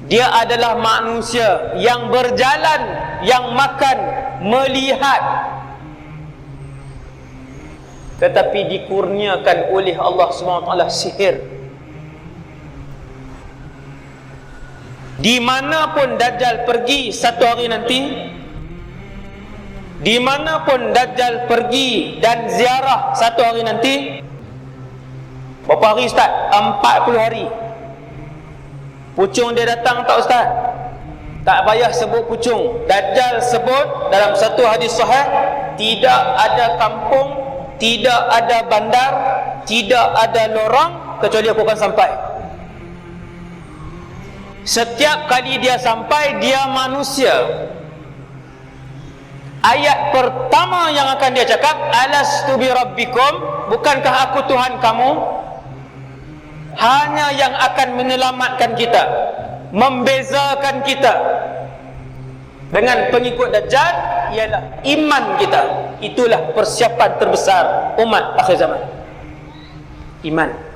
Dia adalah manusia yang berjalan, yang makan, melihat, tetapi dikurniakan oleh Allah SWT sihir. Di mana pun Dajjal pergi satu hari nanti, di mana pun Dajjal pergi dan ziarah satu hari nanti. Berapa hari Ustaz? 40 hari. Pucung dia datang tak Ustaz? Tak payah sebut pucung. Dajjal sebut dalam satu hadis sahih, tidak ada kampung, tidak ada bandar, tidak ada lorong kecuali aku akan sampai. Setiap kali dia sampai, dia manusia. Ayat pertama yang akan dia cakap, alastu bi rabbikum, bukankah aku Tuhan kamu? Hanya yang akan menyelamatkan kita, membezakan kita dengan pengikut Dajjal ialah iman kita. Itulah persiapan terbesar umat akhir zaman. Iman.